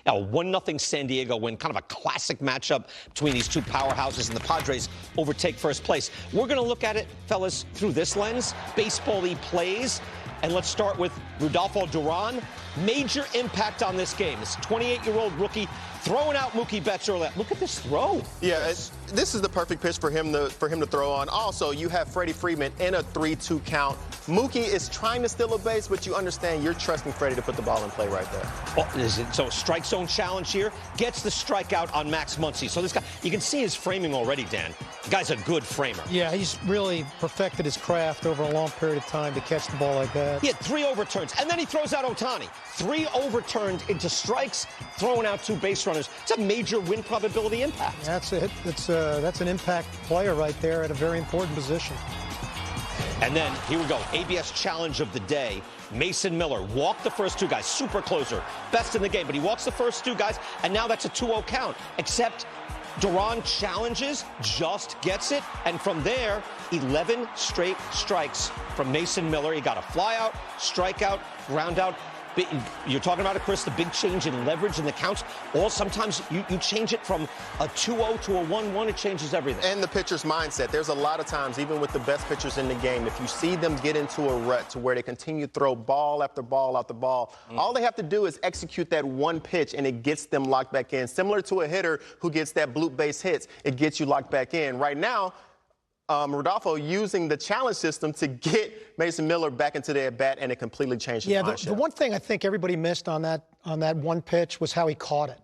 Now, 1-0 San Diego win, kind of a classic matchup between these two powerhouses, and the Padres overtake first place. We're going to look at it, fellas, through this lens, baseball-y plays. And let's start with Rodolfo Duran. Major impact on this game. This 28-year-old rookie throwing out Mookie Betts early. Look at this throw. Yeah, this is the perfect pitch for him to throw on. Also, you have Freddie Freeman in a 3-2 count. Mookie is trying to steal a base, but you understand you're trusting Freddie to put the ball in play right there. Oh, so strike zone challenge here. Gets the strikeout on Max Muncy. So this guy, you can see his framing already, Dan. The guy's a good framer. Yeah, he's really perfected his craft over a long period of time to catch the ball like that. He had 3 overturns, and then he throws out Ohtani. 3 overturned into strikes, throwing out 2 base runners. It's a major win probability impact. That's it. That's an impact player right there at a very important position. And then, here we go, ABS challenge of the day. Mason Miller walked the first 2 guys, super closer, best in the game, but he walks the first 2 guys, and now that's a 2-0 count, except Duran challenges, just gets it, and from there, 11 straight strikes from Mason Miller. He got a flyout, strikeout, ground out. You're talking about it, Chris, the big change in leverage in the counts. Or sometimes you change it from a 2-0 to a 1-1. It changes everything. And the pitcher's mindset. There's a lot of times, even with the best pitchers in the game, if you see them get into a rut to where they continue to throw ball after ball after ball, all they have to do is execute that one pitch, and it gets them locked back in. Similar to a hitter who gets that bloop base hits, it gets you locked back in. Right now, Rodolfo using the challenge system to get Mason Miller back into the at-bat, and it completely changed his mindset. The one thing I think everybody missed on that one pitch was how he caught it.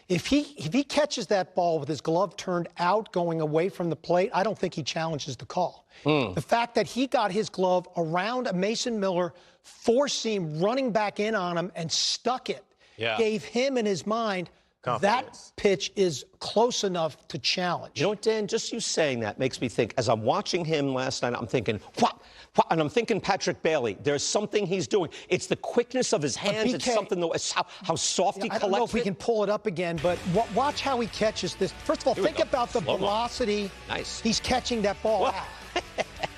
If he catches that ball with his glove turned out going away from the plate, I don't think he challenges the call. The fact that he got his glove around a Mason Miller four-seam running back in on him and stuck it gave him in his mind confidence. That pitch is close enough to challenge. You know what, Dan? Just you saying that makes me think, as I'm watching him last night, I'm thinking, what? And I'm thinking Patrick Bailey. There's something he's doing. It's the quickness of his hands. It's something, how soft he collects it. I don't know if we can pull it up again, but watch how he catches this. First of all, think about the velocity he's catching that ball out.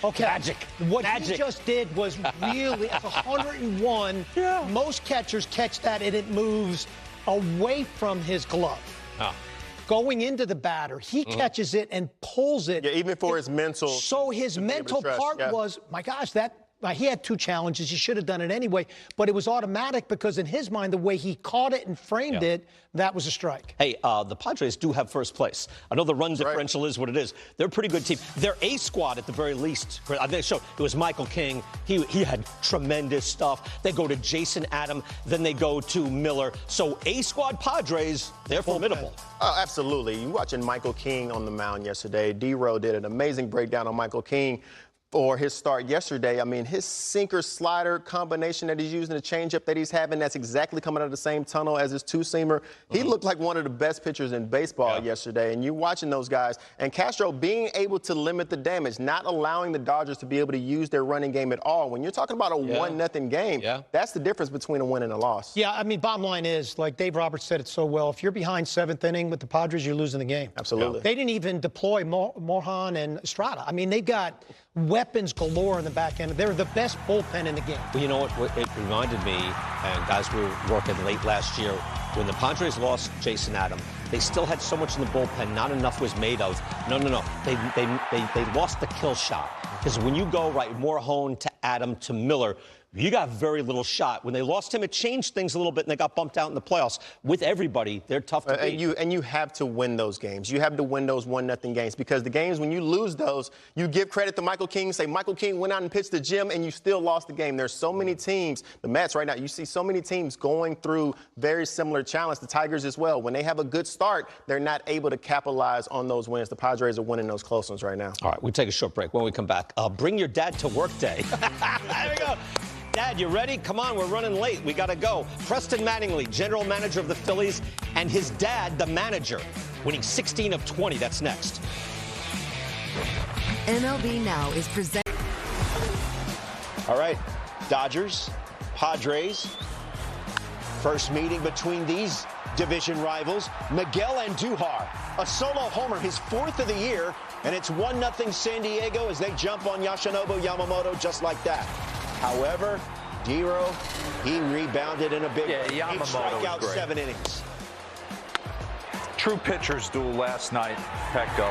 Okay. Magic. What he just did was really, at 101, most catchers catch that and it moves away from his glove. Going into the batter, he catches it and pulls it. Yeah, even for his mental. So his mental part was, my gosh, he had 2 challenges. He should have done it anyway, but it was automatic because in his mind, the way he caught it and framed it, that was a strike. Hey, the Padres do have first place. I know the run differential is what it is. They're a pretty good team. Their A squad, at the very least, they showed it was Michael King. He had tremendous stuff. They go to Jason Adam, then they go to Miller. So A squad Padres, they're formidable. Oh, absolutely. You watching Michael King on the mound yesterday. D-Row did an amazing breakdown on Michael King for his start yesterday. I mean, his sinker-slider combination that he's using, the changeup that he's having, that's exactly coming out of the same tunnel as his two-seamer. He looked like one of the best pitchers in baseball yesterday, and you're watching those guys. And Castro being able to limit the damage, not allowing the Dodgers to be able to use their running game at all. When you're talking about a 1-0 game, that's the difference between a win and a loss. Yeah, I mean, bottom line is, like Dave Roberts said it so well, if you're behind 7th inning with the Padres, you're losing the game. Absolutely. They didn't even deploy Mohan and Estrada. I mean, they've got weapons galore in the back end. They're the best bullpen in the game. Well, you know what? It reminded me, and guys, we were working late last year, when the Padres lost Jason Adam, they still had so much in the bullpen, not enough was made of. No. They lost the kill shot. Because when you go Morhone to Adam to Miller, you got very little shot. When they lost him, it changed things a little bit, and they got bumped out in the playoffs. With everybody, they're tough to beat. And you have to win those games. You have to win those 1-0 games, because the games, when you lose those, you give credit to Michael King, say Michael King went out and pitched the gym, and you still lost the game. There's so many teams, the Mets right now, you see so many teams going through very similar challenges. The Tigers as well. When they have a good start, they're not able to capitalize on those wins. The Padres are winning those close ones right now. All right, we'll take a short break. When we come back, bring your dad to work day. There we go. Dad, you ready? Come on, we're running late. We got to go. Preston Mattingly, general manager of the Phillies, and his dad, the manager, winning 16 of 20. That's next. MLB Now is presented. All right, Dodgers, Padres. First meeting between these division rivals. Miguel Andujar, a solo homer, his 4th of the year, and it's 1-0 San Diego as they jump on Yoshinobu Yamamoto just like that. However, D-Row, he rebounded in a big way. He struck out 7 innings. True pitcher's duel last night, Petco.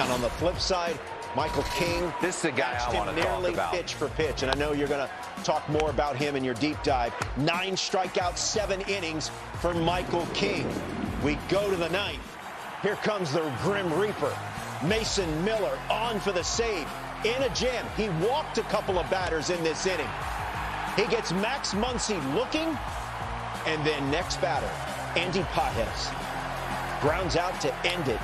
And on the flip side, Michael King. This is the guy I want to talk about. Pitch for pitch, and I know you're going to talk more about him in your deep dive. 9 strikeouts, 7 innings for Michael King. We go to the 9th. Here comes the Grim Reaper. Mason Miller on for the save. In a jam. He walked a couple of batters in this inning. He gets Max Muncy looking, and then next batter, Andy Pages grounds out to end it.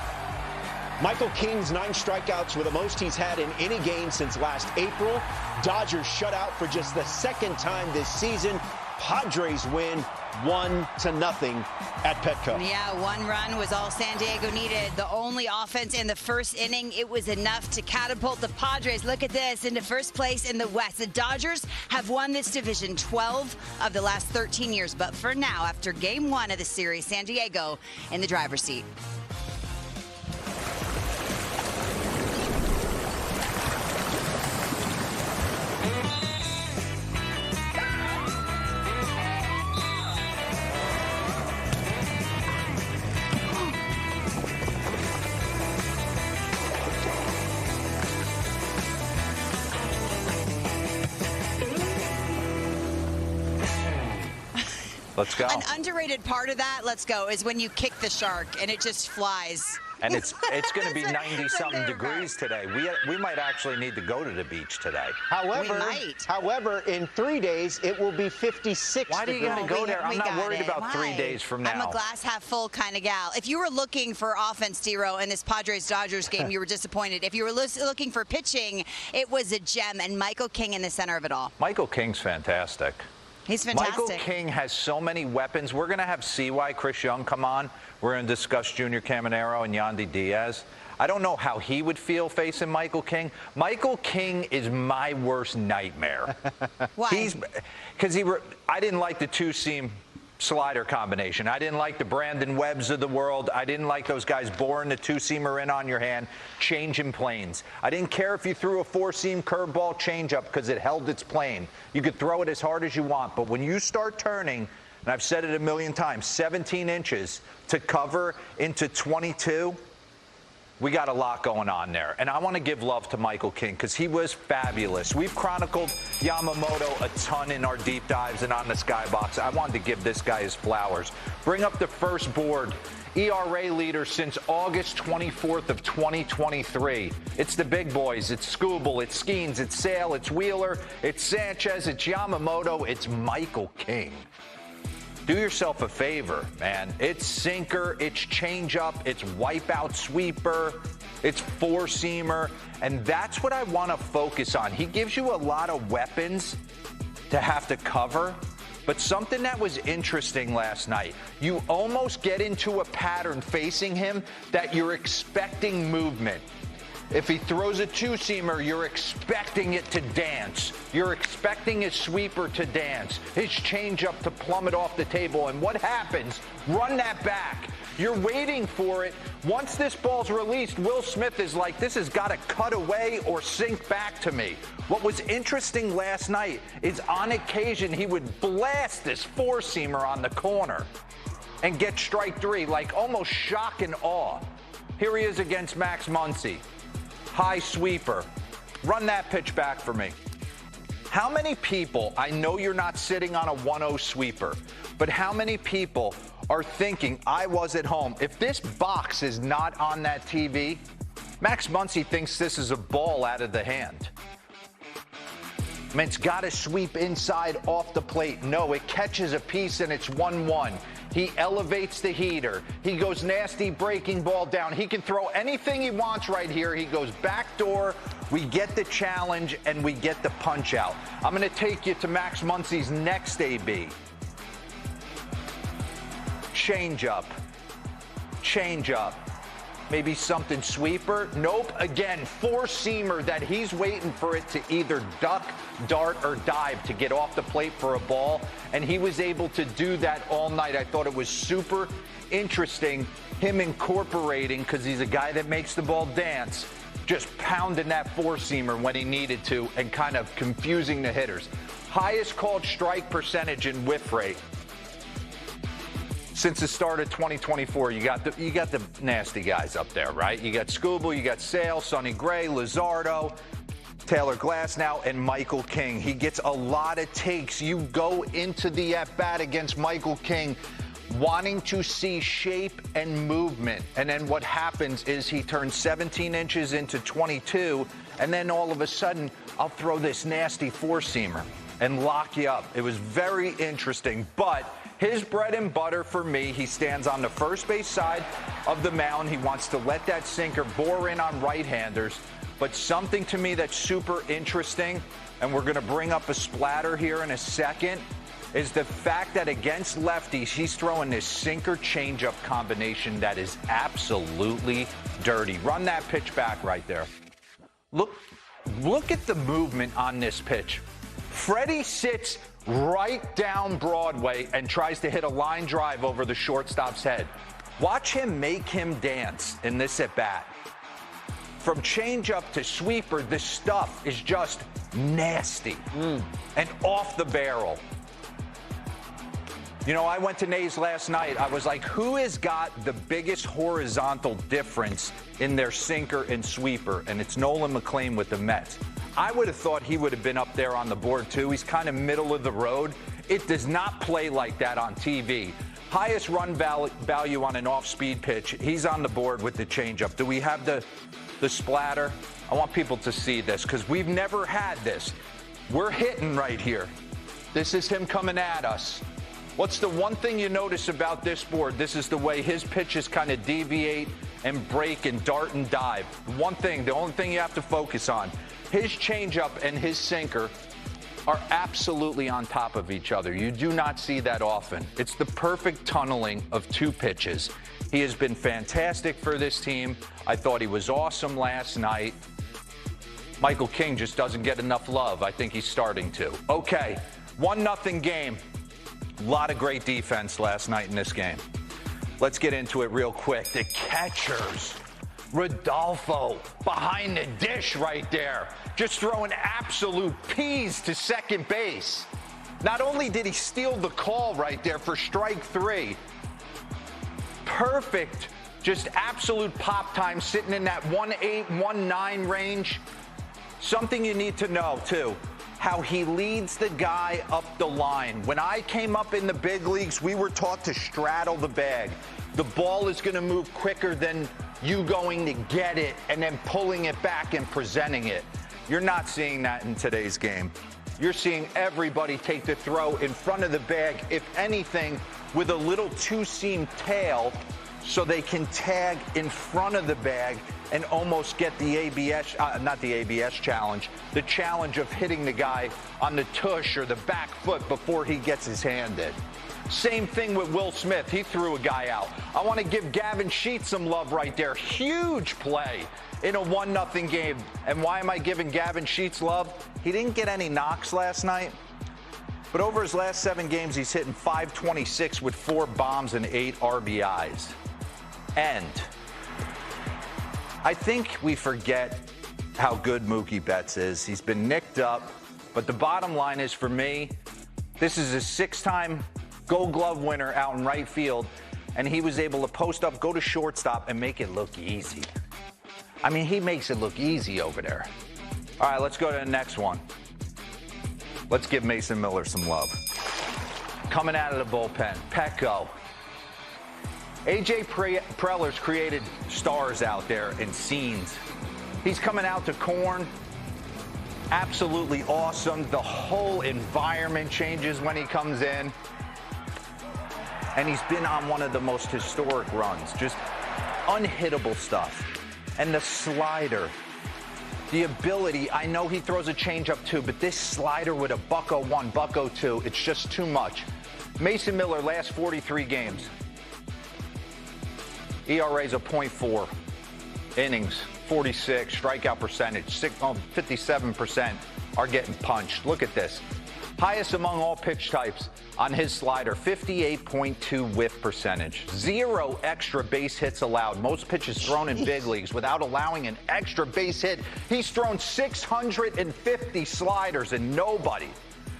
Michael King's 9 strikeouts were the most he's had in any game since last April. Dodgers shut out for just the 2nd time this season. Padres win 1-0 at Petco. Yeah, 1 run was all San Diego needed. The only offense in the first inning. It was enough to catapult the Padres, look at this, into first place in the West. The Dodgers have won this division 12 of the last 13 years. But for now, after game 1 of the series, San Diego in the driver's seat. Let's go. An underrated part of that, let's go, is when you kick the shark and it just flies. And it's going to be 90-something degrees today. We might actually need to go to the beach today. However, in 3 days, it will be 56 Why do you got to go there? I'm not worried about Why? 3 days from now. I'm a glass half full kind of gal. If you were looking for offense, D-Row, in this Padres-Dodgers game, you were disappointed. If you were looking for pitching, it was a gem, and Michael King in the center of it all. Michael King's fantastic. He's fantastic. Michael King has so many weapons. We're going to have CY, Chris Young, come on. We're going to discuss Junior Caminero and Yandy Diaz. I don't know how he would feel facing Michael King. Michael King is my worst nightmare. Why? Because I didn't like the 2-seam slider combination. I didn't like the Brandon Webbs of the world. I didn't like those guys boring the 2-seamer in on your hand, changing planes. I didn't care if you threw a 4-seam curveball changeup because it held its plane. You could throw it as hard as you want, but when you start turning, and I've said it a million times, 17 inches to cover into 22, we got a lot going on there. And I want to give love to Michael King because he was fabulous. We've chronicled Yamamoto a ton in our deep dives and on the Skybox. I wanted to give this guy his flowers. Bring up the first board. ERA leader since August 24th of 2023. It's the big boys. It's Skubal, it's Skeens, it's Sale, it's Wheeler, it's Sanchez, it's Yamamoto, it's Michael King. Do yourself a favor, man. It's sinker, it's changeup, it's wipeout sweeper, it's 4-seamer, and that's what I want to focus on. He gives you a lot of weapons to have to cover, but something that was interesting last night, you almost get into a pattern facing him that you're expecting movement. If he throws a 2-seamer, you're expecting it to dance. You're expecting his sweeper to dance, his changeup to plummet off the table. And what happens? Run that back. You're waiting for it. Once this ball's released, Will Smith is like, this has got to cut away or sink back to me. What was interesting last night is on occasion he would blast this 4-seamer on the corner and get strike 3, like almost shock and awe. Here he is against Max Muncy. High sweeper. Run that pitch back for me. How many people, I know you're not sitting on a 1-0 sweeper, but how many people are thinking, I was at home, if this box is not on that TV, Max Muncy thinks this is a ball out of the hand. I mean, it's got to sweep inside off the plate. No, it catches a piece and it's 1-1. He elevates the heater. He goes nasty breaking ball down. He can throw anything he wants right here. He goes backdoor. We get the challenge and we get the punch out. I'm going to take you to Max Muncy's next AB. Changeup. Changeup. Maybe something sweeper. Nope. Again, 4-seamer that he's waiting for it to either duck, dart, or dive to get off the plate for a ball. And he was able to do that all night. I thought it was super interesting, him incorporating, because he's a guy that makes the ball dance, just pounding that 4-seamer when he needed to and kind of confusing the hitters. Highest called strike percentage and whiff rate. since the start of 2024, you got the nasty guys up there, right? You got Scooble, you got Sale, Sonny Gray, Luzardo, Taylor Glasnow, and Michael King. He gets a lot of takes. You go into the at-bat against Michael King wanting to see shape and movement. And then what happens is he turns 17 inches into 22, and then all of a sudden, I'll throw this nasty four-seamer and lock you up. It was very interesting, but his bread and butter for me, he stands on the first base side of the mound. He wants to let that sinker bore in on right-handers. But something to me that's super interesting, and we're going to bring up a splatter here in a second, is the fact that against lefties, he's throwing this sinker changeup combination that is absolutely dirty. Run that pitch back right there. Look at the movement on this pitch. Freddie sits right down Broadway and tries to hit a line drive over the shortstop's head. Watch him make him dance in this at-bat. From changeup to sweeper, this stuff is just nasty and off the barrel. You know, I went to Nays last night. I was like, who has got the biggest horizontal difference in their sinker and sweeper? And it's Nolan McLean with the Mets. I would have thought he would have been up there on the board, too. He's kind of middle of the road. It does not play like that on TV. Highest run value on an off-speed pitch. He's on the board with the changeup. Do we have the splatter? I want people to see this because we've never had this. We're hitting right here. This is him coming at us. What's the one thing you notice about this board? This is the way his pitches kind of deviate and break and dart and dive. One thing, the only thing you have to focus on. His changeup and his sinker are absolutely on top of each other. You do not see that often. It's the perfect tunneling of two pitches. He has been fantastic for this team. I thought he was awesome last night. Michael King just doesn't get enough love. I think he's starting to. Okay, 1-0 game. A lot of great defense last night in this game. Let's get into it real quick. The catchers. Rodolfo behind the dish right there. Just throwing absolute peas to second base. Not only did he steal the call right there for strike 3, perfect, just absolute pop time sitting in that 1.8, 1.9 range. Something you need to know, too, how he leads the guy up the line. When I came up in the big leagues, we were taught to straddle the bag. The ball is going to move quicker than you going to get it and then pulling it back and presenting it. You're not seeing that in today's game. You're seeing everybody take the throw in front of the bag, if anything, with a little two-seam tail so they can tag in front of the bag and almost get the ABS, not the ABS challenge, the challenge of hitting the guy on the tush or the back foot before he gets his hand in. Same thing with Will Smith. He threw a guy out. I want to give Gavin Sheets some love right there. Huge play in a 1-0 game. And why am I giving Gavin Sheets love? He didn't get any knocks last night. But over his last 7 games, he's hitting .526 with 4 bombs and 8 RBIs. And I think we forget how good Mookie Betts is. He's been nicked up. But the bottom line is, for me, this is a 6-time Gold Glove winner out in right field, and he was able to post up, go to shortstop, and make it look easy. I mean, he makes it look easy over there. All right, let's go to the next one. Let's give Mason Miller some love. Coming out of the bullpen, Petco. A.J. Preller's created stars out there and scenes. He's coming out to Korn. Absolutely awesome. The whole environment changes when he comes in. And he's been on one of the most historic runs. Just unhittable stuff. And the slider, the ability, I know he throws a changeup too, but this slider with a .1, .2, it's just too much. Mason Miller, last 43 games. ERA's a .4. Innings, 46. Strikeout percentage, 57% are getting punched. Look at this. Highest among all pitch types on his slider, 58.2 whiff percentage. 0 extra base hits allowed. Most pitches thrown in big leagues without allowing an extra base hit. He's thrown 650 sliders, and nobody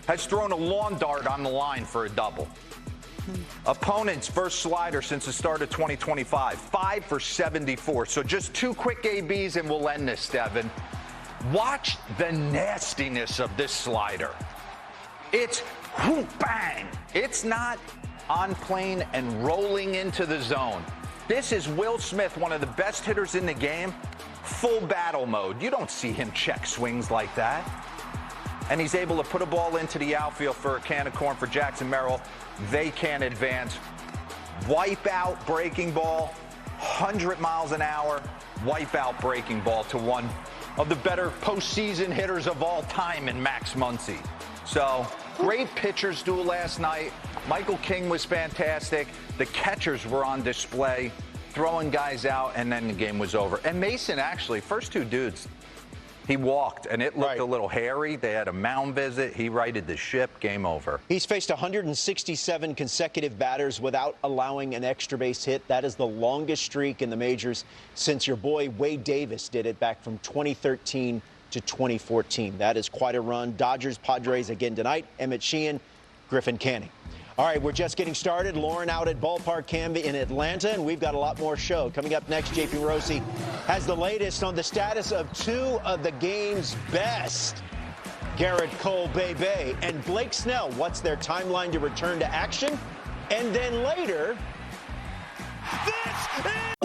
has thrown a lawn dart on the line for a double. Opponent's first slider since the start of 2025, 5 for 74. So just 2 quick ABs and we'll end this, Devin. Watch the nastiness of this slider. It's whoop, bang. It's not on plane and rolling into the zone. This is Will Smith, one of the best hitters in the game, full battle mode. You don't see him check swings like that. And he's able to put a ball into the outfield for a can of corn for Jackson Merrill. They can't advance. Wipe out breaking ball, 100 miles an hour, wipe out breaking ball to one of the better postseason hitters of all time in Max Muncy. So, great pitchers duel last night. Michael King was fantastic. The catchers were on display, throwing guys out, and then the game was over. And Mason, actually, first 2 dudes, he walked, and it looked a little hairy. They had a mound visit. He righted the ship. Game over. He's faced 167 consecutive batters without allowing an extra base hit. That is the longest streak in the majors since your boy Wade Davis did it back from 2013 to 2014. That is quite a run. Dodgers, Padres again tonight. Emmett Sheehan, Griffin Canning. All right, we're just getting started. Lauren out at Ballpark Canby in Atlanta, and we've got a lot more show. Coming up next, JP Rossi has the latest on the status of 2 of the game's best. Garrett Cole, Bebe, and Blake Snell. What's their timeline to return to action? And then later, this is